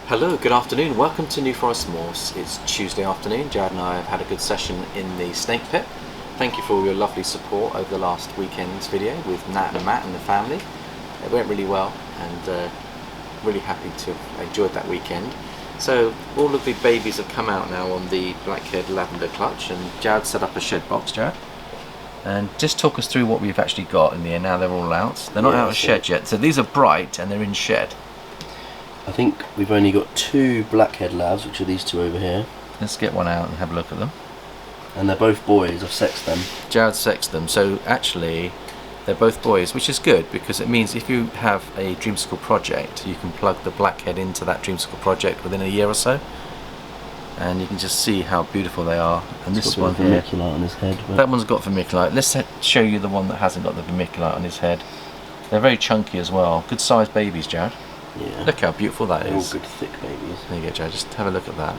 Hello, good afternoon. Welcome to New Forest Morphs. It's Tuesday afternoon. Jared and I have had a good session in the snake pit. Thank you for all your lovely support over the last weekend's video with Nat and Matt and the family. It went really well and really happy to have enjoyed that weekend. So all of the babies have come out now on the Blackhead Lavender clutch, and Jared set up a shed box, Jared. And just talk us through what we've actually got in there. Now they're all out. They're not out of shed yet, so these are bright and they're in shed. I think we've only got two Blackhead labs, which are these two over here. Let's get one out and have a look at them. And they're both boys. I've sexed them. Jared sexed them, so actually they're both boys, which is good because it means if you have a Dreamsicle project, you can plug the Blackhead into that Dreamsicle project within a year or so, and you can just see how beautiful they are. And this one here, vermiculite on his head. That one's got vermiculite. Let's show you the one that hasn't got the vermiculite on his head. They're very chunky as well. Good sized babies, Jared. Yeah. Look how beautiful that They're is. all good thick babies. There you go, Jared. Just have a look at that.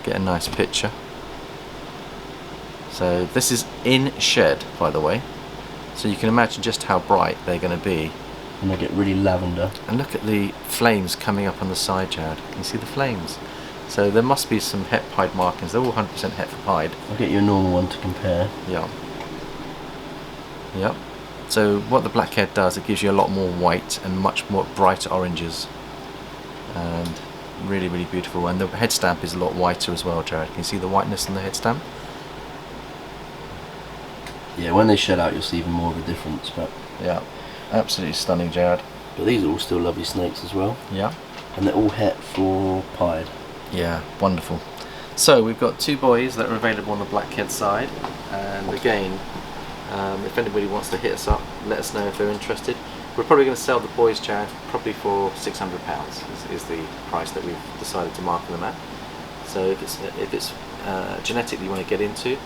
Get a nice picture. So this is in shed, by the way. So you can imagine just how bright they're going to be. And they get really lavender. And look at the flames coming up on the side, Jared. Can you see the flames? So there must be some het pied markings. They're all 100% het pied. I'll get you a normal one to compare. Yeah. Yep. So what the Blackhead does, it gives you a lot more white and much more brighter oranges. And really, really beautiful. And the head stamp is a lot whiter as well, Jared. Can you see the whiteness in the head stamp? Yeah, when they shed out you'll see even more of a difference. But yeah, absolutely stunning, Jared. But these are all still lovely snakes as well. Yeah. And they're all het for pied. Yeah, wonderful. So we've got two boys that are available on the Blackhead side, and again, if anybody wants to hit us up, let us know if they're interested. We're probably going to sell the boys, Chad, probably for £600 is the price that we've decided to market them at. So if it's genetic that you want to get into,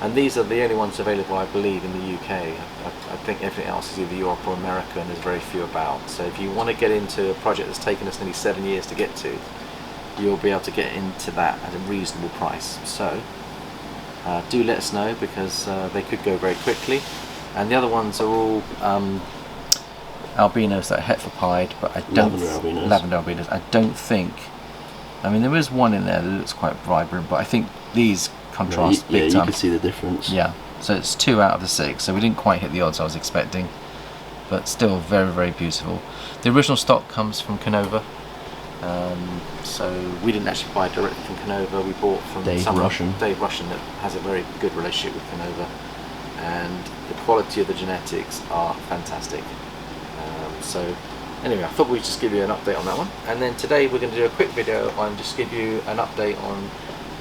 and these are the only ones available, I believe, in the UK. I think everything else is either Europe or America, and there's very few about. So if you want to get into a project that's taken us nearly 7 years to get to, you'll be able to get into that at a reasonable price. So do let us know, because they could go very quickly. And the other ones are all albinos that are het for pied, but I don't lavender albinos. I don't think. I mean, there is one in there that looks quite vibrant, but I think these contrast big time. Yeah, you can see the difference. Yeah, so it's 2 out of the 6, so we didn't quite hit the odds I was expecting, but still very, very beautiful. The original stock comes from Canova. So we didn't actually buy directly from Canova, we bought from Dave Russian that has a very good relationship with Canova, and the quality of the genetics are fantastic. So anyway, I thought we'd just give you an update on that one, and then today we're going to do a quick video on just give you an update on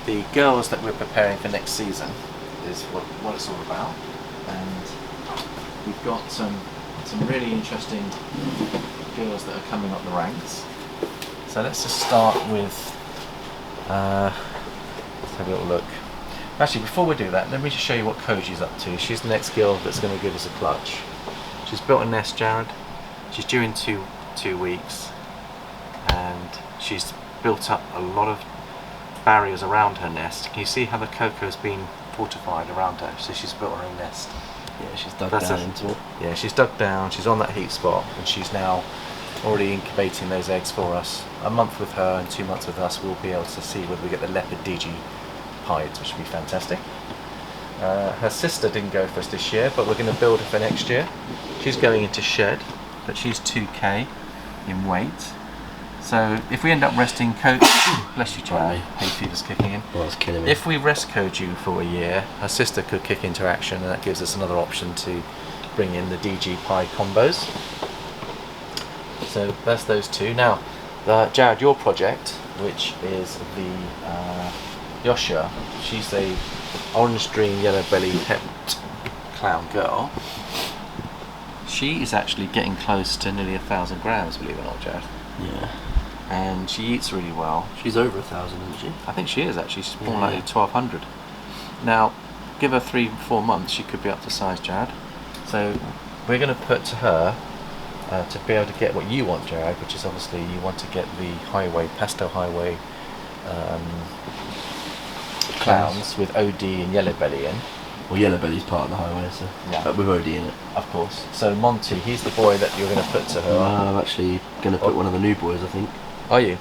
the girls that we're preparing for next season, is what it's all about. And we've got some really interesting girls that are coming up the ranks. So let's just start with, let's have a little look. Actually, before we do that, let me just show you what Koji's up to. She's the next girl that's going to give us a clutch. She's built a nest, Jared. She's due in two weeks, and she's built up a lot of barriers around her nest. Can you see how the cocoa's been fortified around her? So she's built her own nest. Yeah, she's dug down into it. Yeah, she's dug down, she's on that heat spot, and she's now already incubating those eggs for us. A month with her and 2 months with us, we'll be able to see whether we get the leopard DG pieds, which would be fantastic. Her sister didn't go for us this year, but we're going to build her for next year. She's going into shed, but she's 2k in weight. So if we end up resting bless you, Charlie, hay fever's kicking in. Well, it's killing me. If we rest Koju for a year, her sister could kick into action, and that gives us another option to bring in the DG pied combos. So that's those two. Now, Jared, your project, which is the Yosha, she's a orange dream, yellow belly het clown girl. She is actually getting close to nearly 1,000 grams, believe it or not, Jared. Yeah. And she eats really well. She's over 1,000, isn't she? I think she is actually. She's more likely 1,200. Now, give her 3-4 months, she could be up to size, Jared. So we're going to put to her to be able to get what you want, Jared, which is obviously you want to get the highway, pastel highway clowns with OD and yellow belly in. Well, yellow belly's part of the highway, so yeah. But with OD in it. Of course. So Monty, he's the boy that you're going to put to her. I'm actually going to put one of the new boys, I think. Are you?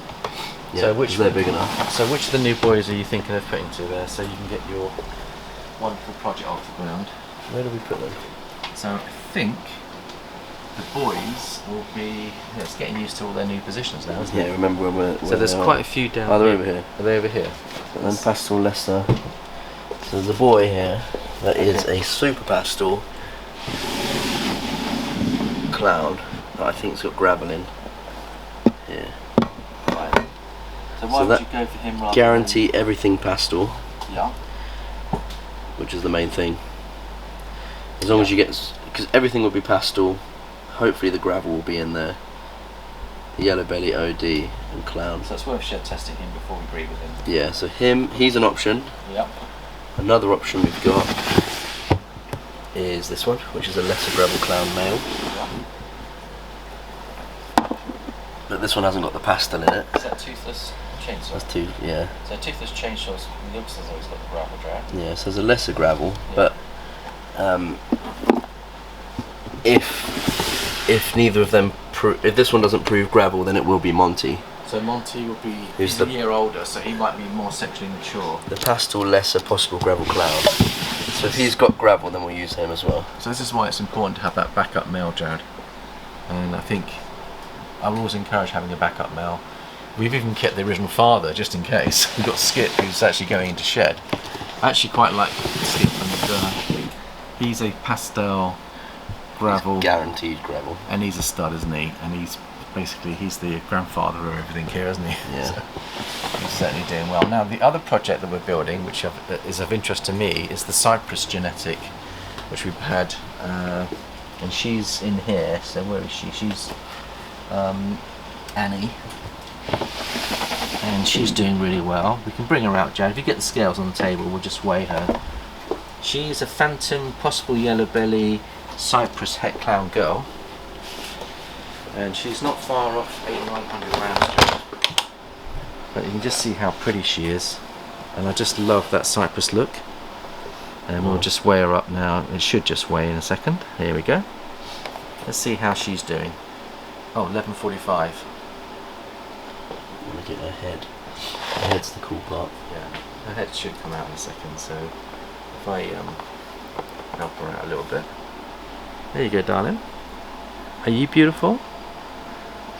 Yeah, so which they're big enough. So which of the new boys are you thinking of putting to there, so you can get your wonderful project off the ground? Where do we put them? So I think the boys will be. It's getting used to all their new positions now, isn't it? Yeah, remember when we're. So there's quite a few down. Oh, they're here. over here. Are they over here? And then pastel lesser. So there's a boy here that is a super pastel clown that I think's got gravel in. Here. Right. So why So would that you go for him rather Guarantee everything pastel, than... Yeah. which is the main thing. As long as you get, because everything will be pastel. Hopefully the gravel will be in there. The yellow belly, OD, and clown. So it's worth shed testing him before we breed with him. Yeah, so he's an option. Yep. Another option we've got is this one, which is a lesser gravel clown male. Yep. But this one hasn't got the pastel in it. Is that toothless chainsaw? That's two, yeah. So toothless chainsaws looks as though it's got the gravel drag. Yeah, so there's a lesser gravel, Yeah. but if neither of them, if this one doesn't prove gravel, then it will be Monty. So Monty will be, Who's he's a year older, so he might be more sexually mature. The pastel lesser possible gravel clown. So if he's got gravel, then we'll use him as well. So this is why it's important to have that backup male, Jared. And I think I will always encourage having a backup male. We've even kept the original father just in case. We've got Skip, who's actually going into shed. I actually quite like Skip, and he's a pastel gravel. He's guaranteed gravel. And he's a stud, isn't he? And he's the grandfather of everything here, isn't he? Yeah. So he's certainly doing well. Now the other project that we're building, which is of interest to me, is the Cypress genetic, which we've had, and she's in here. So where is she? She's Annie, and she's doing really well. We can bring her out, Jared. If you get the scales on the table, we'll just weigh her. She's a phantom, possible yellow belly, Cypress het clown girl, and she's not far off 800 or 900 grams. But you can just see how pretty she is, and I just love that Cypress look. And we'll just weigh her up now. It should just weigh in a second. Here we go. Let's see how she's doing. Oh, 11:45. I'm gonna get her head. Her head's the cool part. Yeah, her head should come out in a second. So if I help her out a little bit. There you go, darling. Are you beautiful?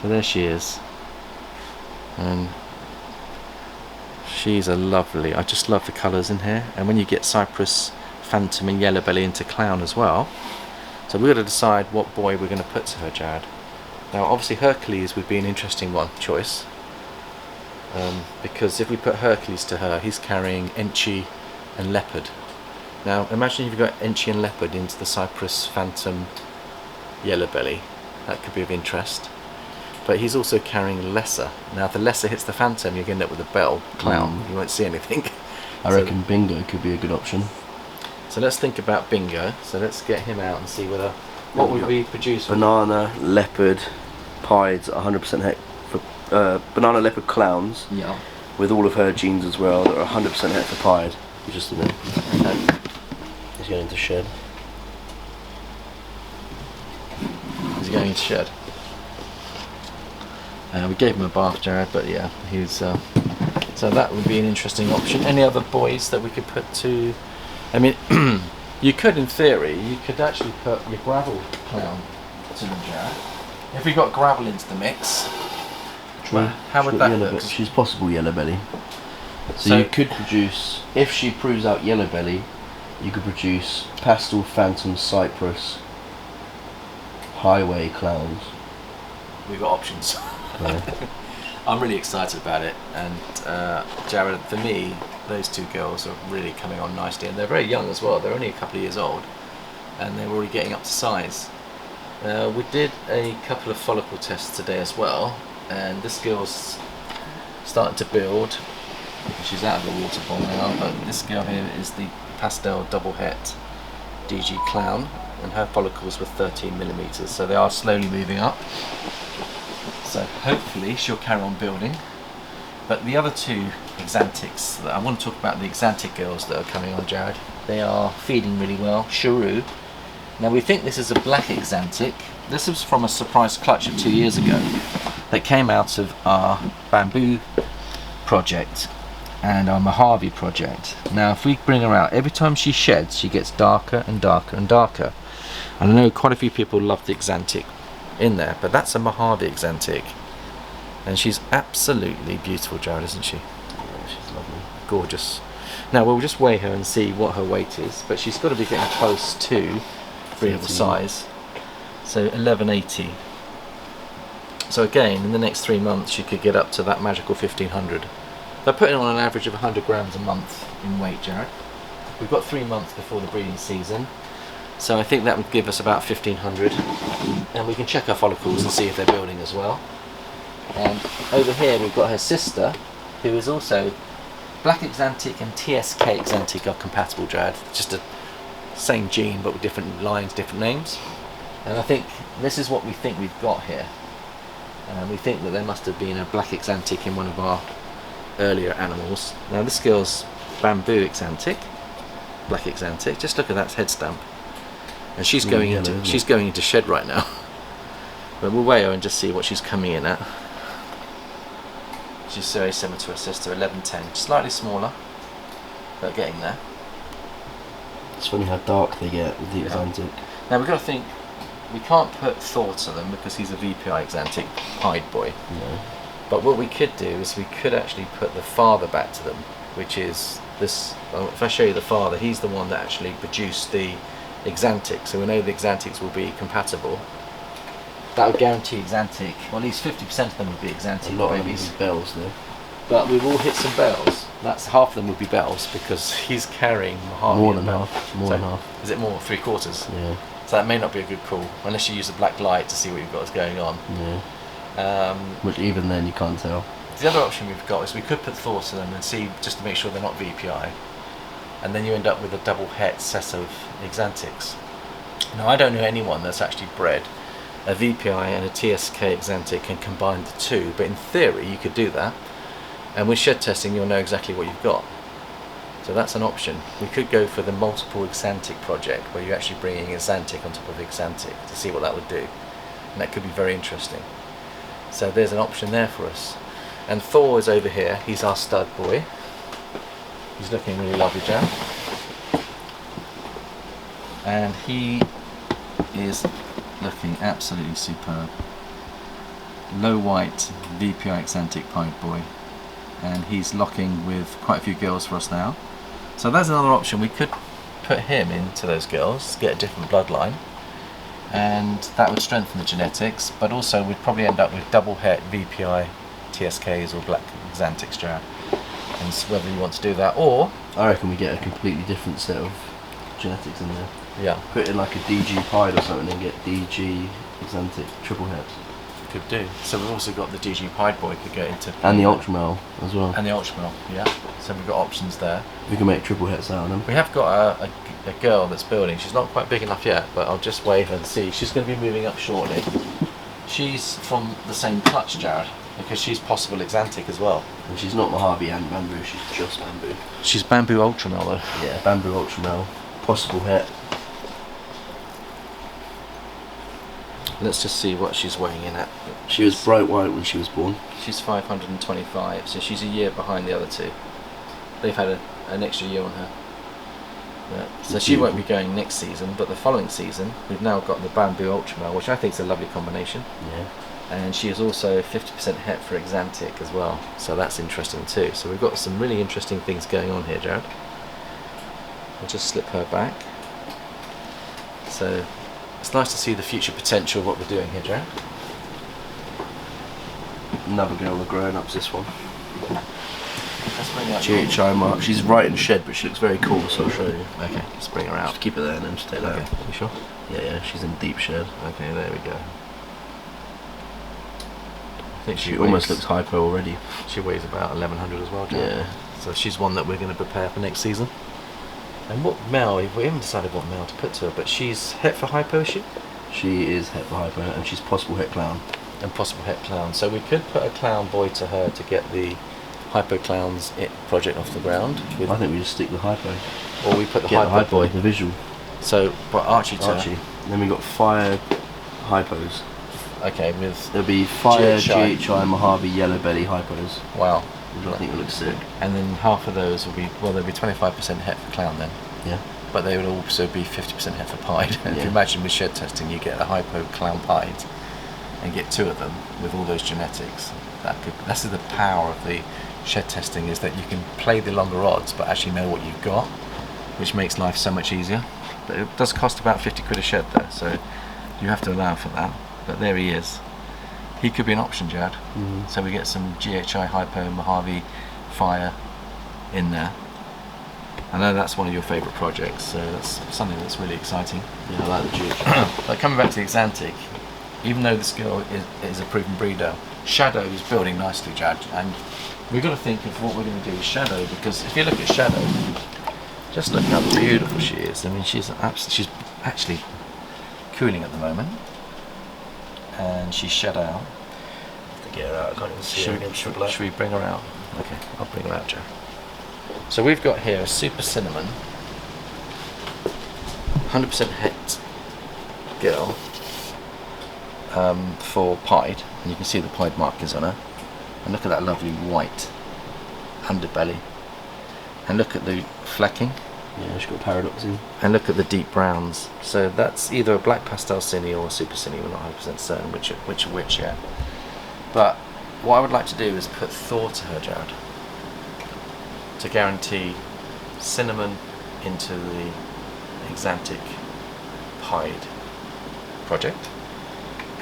So there she is, and she's a lovely. I just love the colours in here. And when you get Cypress, Phantom, and Yellow Belly into Clown as well, so we've got to decide what boy we're going to put to her, Jared. Now, obviously, Hercules would be an interesting choice, because if we put Hercules to her, he's carrying Enchi and Leopard. Now, imagine if you've got Enchi and Leopard into the Cypress, Phantom, Yellow Belly. That could be of interest. But he's also carrying Lesser. Now, if the Lesser hits the Phantom, you're going to end up with a Bell Clown. You won't see anything. I reckon Bingo could be a good option. So let's think about Bingo. So let's get him out and see whether what would we produce. Banana, leopard, pieds, 100% het for banana leopard clowns. Yeah. With all of her genes as well, that are 100% het for pied. Just a minute. Okay. He's going into shed. He's going into shed. We gave him a bath, Jared, but yeah, he's. So that would be an interesting option. Any other boys that we could put to? I mean, you could, in theory, you could actually put your gravel clown to them, Jared. If we got gravel into the mix, how would that look? She's possible yellow belly. So you could produce, if she proves out yellow belly, you could produce pastel, phantom, Cypress, highway clowns. We've got options. Yeah. I'm really excited about it, and Jared, for me, those two girls are really coming on nicely, and they're very young as well. They're only a couple of years old, and they're already getting up to size. We did a couple of follicle tests today as well, and this girl's starting to build. She's out of the water bowl now, but this girl here is the pastel double het DG clown, and her follicles were 13mm, so they are slowly moving up. So hopefully she'll carry on building. But the other two Axanthics, I want to talk about the Axanthic girls that are coming on, Jared. They are feeding really well. Shrew. Now we think this is a black Axanthic. This was from a surprise clutch of 2 years ago that came out of our bamboo project and our Mojave project. Now if we bring her out, every time she sheds she gets darker and darker and darker. And I know quite a few people love the Axanthic in there, but that's a Mojave Axanthic. And she's absolutely beautiful, Jared, isn't she? Yeah, she's lovely. Gorgeous. Now we'll just weigh her and see what her weight is, but she's got to be getting close to breedable size. So 1180. So again, in the next 3 months she could get up to that magical 1500. They're putting on an average of 100 grams a month in weight, Jared. We've got 3 months before the breeding season, so I think that would give us about 1500, and we can check our follicles and see if they're building as well. And over here we've got her sister, who is also Black Axanthic and TSK Axanthic are compatible, Jared. Just the same gene but with different lines, different names. And I think this is what we think we've got here. We think that there must have been a Black Axanthic in one of our earlier animals. Now this girl's Bamboo Axanthic, Black Axanthic. Just look at that head stamp. And she's going into shed right now. But we'll weigh her and just see what she's coming in at. She's very similar to her sister, 1110, slightly smaller, but getting there. It's funny how dark they get with the Axanthic. Now we've got to think, we can't put Thor to them because he's a VPI Axanthic pied boy. No. But what we could do is we could actually put the father back to them, which is this. Well, if I show you the father, he's the one that actually produced the Axanthic, so we know the Axanthics will be compatible. That would guarantee Axanthic, well, at least 50% of them would be Axanthic A lot babies. of them bells though. But we will hit some bells. That's half of them would be bells because he's carrying Mojave. More than half. More than half. Is it more? 3/4? Yeah. So that may not be a good call unless you use a black light to see what you've got going on. Yeah. Which even then you can't tell. The other option we've got is we could put Thor to them and see, just to make sure they're not VPI, and then you end up with a double het set of Axanthics. Now I don't know anyone that's actually bred a VPI and a TSK Axanthic and combined the two, but in theory you could do that, and with shed testing you'll know exactly what you've got. So that's an option. We could go for the multiple Axanthic project where you're actually bringing Axanthic on top of Axanthic to see what that would do, and that could be very interesting. So there's an option there for us. And Thor is over here, he's our stud boy. He's looking really lovely, Jan. And he is looking absolutely superb. Low white VPI Axanthic pied boy. And he's locking with quite a few girls for us now. So that's another option. We could put him into those girls, get a different bloodline, and that would strengthen the genetics, but also we'd probably end up with double het VPI TSKs or Black Axanthics, Jared. And whether you want to do that, or I reckon we get a completely different set of genetics in there. yeah, Put in like a DG pied or something and get DG Axanthic triple heads. could do. So we've also got the DG pied boy could go into, And the Ultramel as well. and the Ultramel, yeah. So we've got options there. We can make triple heads out of them. We have got a girl that's building. She's not quite big enough yet, but I'll just wave her and see. She's going to be moving up shortly. She's from the same clutch, Jared, because she's possible Axanthic as well. And she's not Mojave and Bamboo, she's just Bamboo. She's Bamboo Ultramel though. Yeah, Bamboo Ultramel, possible het. Let's just see what she's weighing in at. She was bright white when she was born. She's 525, so she's a year behind the other two. They've had an extra year on her. Yeah. So she won't be going next season, but the following season we've now got the Bamboo Ultramel, which I think is a lovely combination. Yeah. And she is also 50% het for Axanthic as well, so that's interesting too. So we've got some really interesting things going on here, Jared. I'll just slip her back. So it's nice to see the future potential of what we're doing here, Jared. Another girl, the grown ups, this one. Let's bring her out. GHI mark. She's right in shed, but she looks very cool, so I'll show you. Okay, let's bring her out. Just keep her there and then just take that Okay, out. you sure? Yeah, she's in deep shed. Okay, there we go. I think She almost looks hypo already. She weighs about 1100 as well, Jared. Yeah. So she's one that we're going to prepare for next season. And what male? We haven't decided what male to put to her, but she's het for Hypo, is she? She is het for hypo, and she's possible het clown. And possible het clown. So we could put a clown boy to her to get the Hypo Clowns project off the ground. I think we just stick with hypo. Or we put the Get Hypo boy. the visual. So, but Archie to her. Archie. And then we got fire hypos. Okay, with There'll be Fire, GHI. GHI, Mojave, Yellow Belly, Hypos, wow, which I think will look sick. and then half of those will be, well, there'll be 25% het for clown then, Yeah. but they would also be 50% het for pied. If you Yeah. imagine with shed testing, you get a hypo clown pied, and get 2 of them with all those genetics. That's the power of the shed testing, is that you can play the longer odds, but actually know what you've got, which makes life so much easier. But it does cost about 50 quid a shed though, so you have to allow for that. But there he is. He could be an option, Jad. Mm-hmm. So we get some GHI, Hypo, Mojave, Fire in there. I know that's one of your favourite projects, so that's something that's really exciting. Yeah, I like the GHI. But coming back to the Axanthic, even though this girl is a proven breeder, Shadow is building nicely, Jad, and we've got to think of what we're going to do with Shadow, because if you look at Shadow, just look how beautiful she is. I mean, she's actually cooling at the moment, and she's shed out. To get her out, I can't even see her against the black. Should we bring her out? Okay, I'll bring her out, Joe. So we've got here a Super Cinnamon, 100% het girl, for pied, and you can see the pied markings on her. And look at that lovely white underbelly, and look at the flecking, Yeah, she's got paradoxing. and look at the deep browns. So that's either a black pastel cine or a super cine. We're not 100% certain which yet. But what I would like to do is put Thor to her, Jared, to guarantee cinnamon into the Axanthic pied project,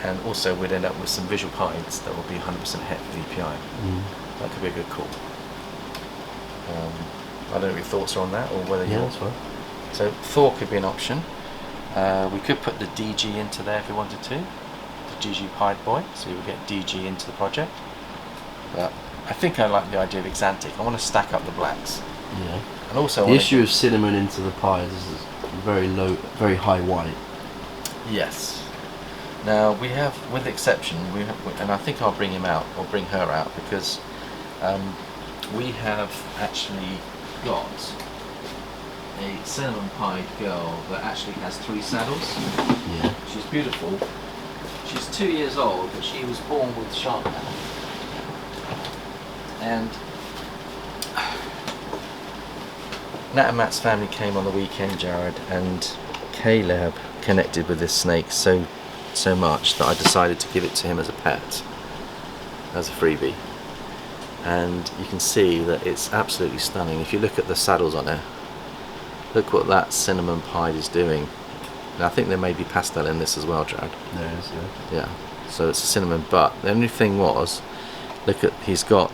and also we'd end up with some visual pieds that will be 100% het for VPI. That could be a good call. I don't know what your thoughts are on that, or whether Yeah, you're... that's fine. So Thor could be an option. We could put the DG into there if we wanted to, the GG pied boy, so you would get DG into the project. But I think I like the idea of Axanthic. I want to stack up the blacks, Yeah. and also The issue of cinnamon into the pies is very low, very high white. Yes. Now we have, with exception, and I think I'll bring him out or bring her out, because we have actually got a cinnamon pied girl that actually has 3 saddles. Yeah. She's beautiful. She's 2 years old, but she was born with sharp hair. And Nat and Matt's family came on the weekend, Jared, and Caleb connected with this snake so much that I decided to give it to him as a pet, as a freebie. And you can see that it's absolutely stunning. If you look at the saddles on her, look what that cinnamon pied is doing. And I think there may be pastel in this as well, Jared. There is, yeah. Yeah, so it's a cinnamon, but the only thing was, look at, he's got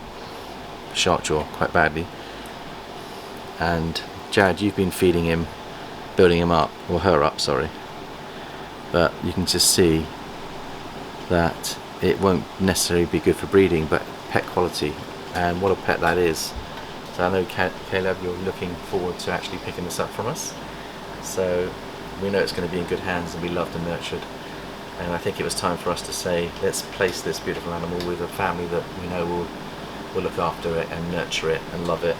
shark jaw quite badly, and Jared, you've been feeding him, building him up, or her up, sorry, but you can just see that it won't necessarily be good for breeding, but pet quality, and what a pet that is. So I know Caleb, you're looking forward to actually picking this up from us, so we know it's going to be in good hands and be loved and nurtured. And I think it was time for us to say, let's place this beautiful animal with a family that we know will look after it and nurture it and love it.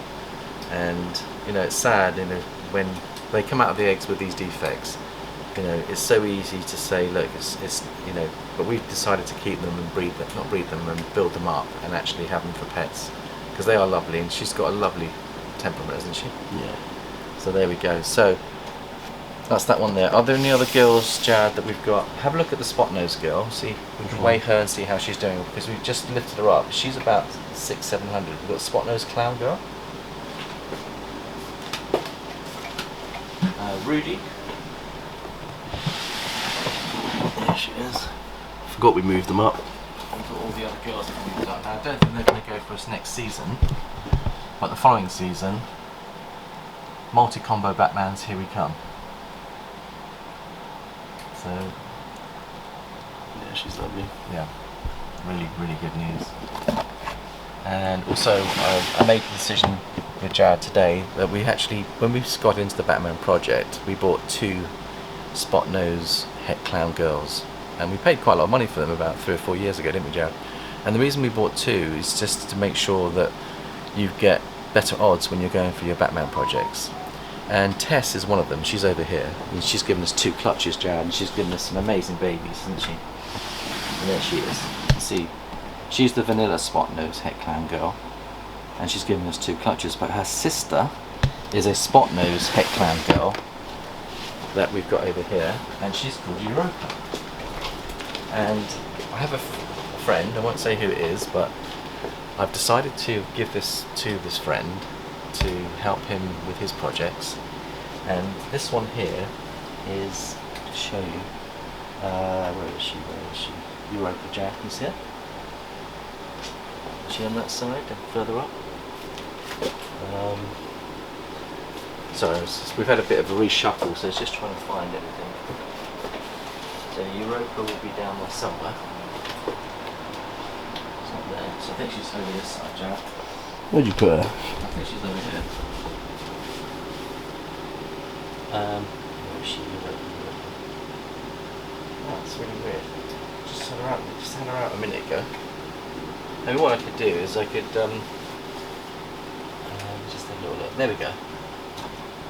And you know, it's sad, you know, when they come out of the eggs with these defects, you know, it's so easy to say, look, it's you know, but we've decided to keep them and breed them, not breed them, and build them up and actually have them for pets, because they are lovely, and she's got a lovely temperament, hasn't she? Yeah. So there we go. So that's that one there. Are there any other girls, Jared, that we've got? Have a look at the spot nose girl. See, we can weigh her and see how she's doing, because we've just lifted her up. She's about 600-700. We've got a spot nose clown girl. Rudy. There she is. Forgot we moved them up. We've got all the other girls that we've got. Now I don't think they're going to go for us next season, but the following season, multi-combo Batmans, here we come. So Yeah, she's lovely. yeah, really, really good news. And also, I made the decision with Jared today that we actually, when we got into the Batman project, we bought 2 spot nose het clown girls, and we paid quite a lot of money for them about 3 or 4 years ago, didn't we, Jared? And the reason we bought 2 is just to make sure that you get better odds when you're going for your Batman projects. And Tess is one of them. She's over here, and she's given us 2 clutches, Jared, and she's given us some amazing babies, isn't she? And there she is. See, she's the vanilla spot nose het clown girl, and she's giving us 2 clutches. But her sister is a spot nose het clown girl that we've got over here, and she's called Europa. And I have a friend, I won't say who it is, but I've decided to give this to this friend to help him with his projects. And this one here is, to show you, where is she? Europa, Jack, can you see it? Is she on that side and further up? Sorry, we've had a bit of a reshuffle, so it's just trying to find everything. So Europa will be down there somewhere. It's not there, so I think she's over this side, Jack. Where'd you put her? I think she's over here. Where is she? Oh, it's really weird. Just had her out a minute ago. Maybe what I could do is I could just have a little look. There we go.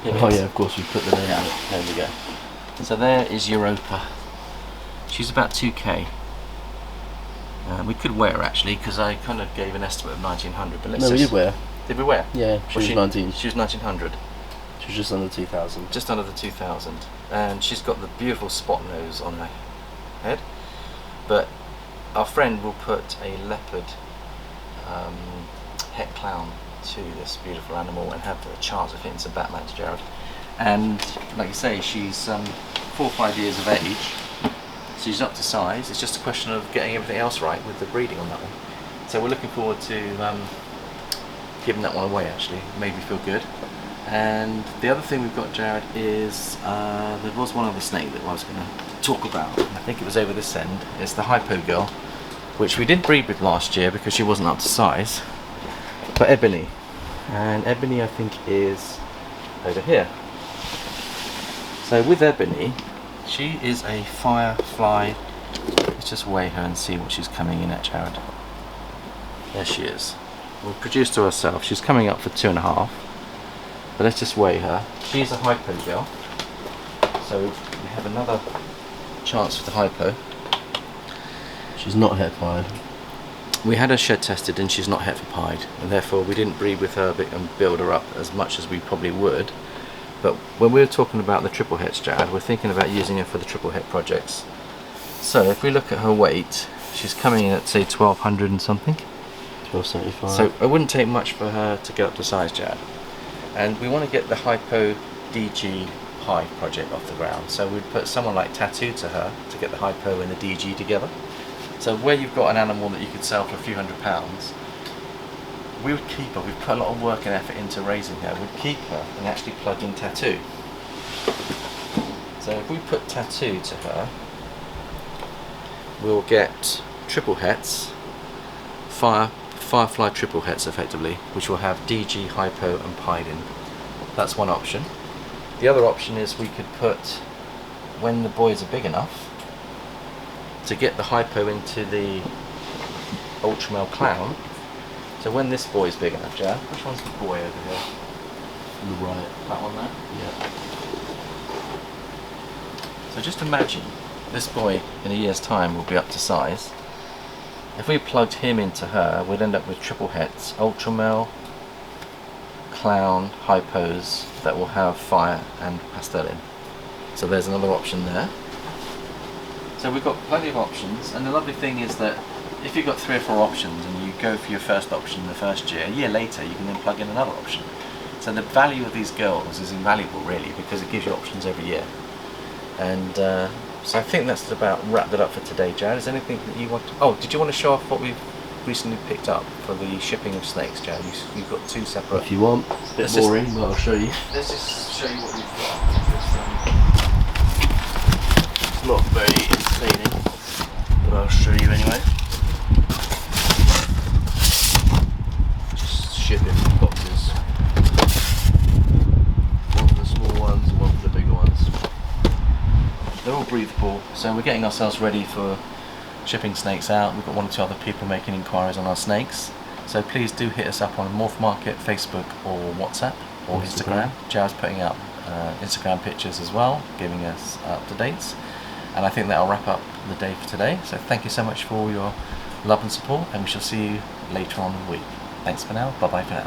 Oh yeah, of course we put the name. Yeah, there we go. So there is Europa. She's about 2k. We could wear her actually, because I kind of gave an estimate of 1900. But let's No, we did wear. Did we wear? Yeah, she was 19. She was 1900. She was just under 2000. Just under the 2000. And she's got the beautiful spot nose on her head. But our friend will put a leopard het clown to this beautiful animal and have a chance of hitting some Batman to Jared. And like you say, she's 4 or 5 years of age. So she's up to size. It's just a question of getting everything else right with the breeding on that one. So we're looking forward to giving that one away actually. It made me feel good. And the other thing we've got, Jared, is there was one other snake that I was going to talk about. I think it was over this end. It's the Hypo girl, which we did breed with last year because she wasn't up to size. But Ebony. And Ebony I think is over here. So with Ebony, she is a firefly. Let's just weigh her and see what she's coming in at, Jared. There she is. We've produced her herself. She's coming up for 2.5. But let's just weigh her. She's a Hypo girl. So we have another chance for the Hypo. She's not het pied. We had her shed tested and she's not het for pied, and therefore we didn't breed with her and build her up as much as we probably would. But when we were talking about the triple hets, Jared, we're thinking about using her for the triple het projects. So if we look at her weight, she's coming in at say 1200 and something. 1275. So it wouldn't take much for her to get up to size, Jared. And we want to get the Hypo DG High project off the ground. So we'd put someone like Tattoo to her to get the Hypo and the DG together. So where you've got an animal that you could sell for a few £100s, we would keep her. We've put a lot of work and effort into raising her. We'd keep her and actually plug in Tattoo. So if we put Tattoo to her, we'll get triple hets, firefly triple hets effectively, which will have DG, Hypo and pied in. That's one option. The other option is we could put, when the boys are big enough, to get the Hypo into the ultramale clown. So when this boy's big enough, Jared, which one's the boy over here? On the right. That one there? Yeah. So just imagine this boy in a year's time will be up to size. If we plugged him into her, we'd end up with triple hets, ultramale, clown, Hypos that will have fire and pastel in. So there's another option there. So we've got plenty of options, and the lovely thing is that if you've got 3 or 4 options and you go for your first option the first year, a year later you can then plug in another option. So the value of these girls is invaluable really, because it gives you options every year. And so I think that's about wrapped it up for today, Jared. Is there anything that you want to... Oh, did you want to show off what we've recently picked up for the shipping of snakes, Jared? You've got 2 separate... If you want. It's a bit boring, but I'll show you. Let's just show you what we've got. It's not very entertaining, but I'll show you anyway. Just shipping boxes. One for the small ones and one for the bigger ones. They're all breathable, so we're getting ourselves ready for shipping snakes out. We've got 1 or 2 other people making inquiries on our snakes. So please do hit us up on Morph Market, Facebook or WhatsApp or Instagram. Jared's putting up Instagram pictures as well, giving us up-to-dates. And I think that'll wrap up the day for today. So thank you so much for all your love and support, and we shall see you later on in the week. Thanks for now. Bye bye for now.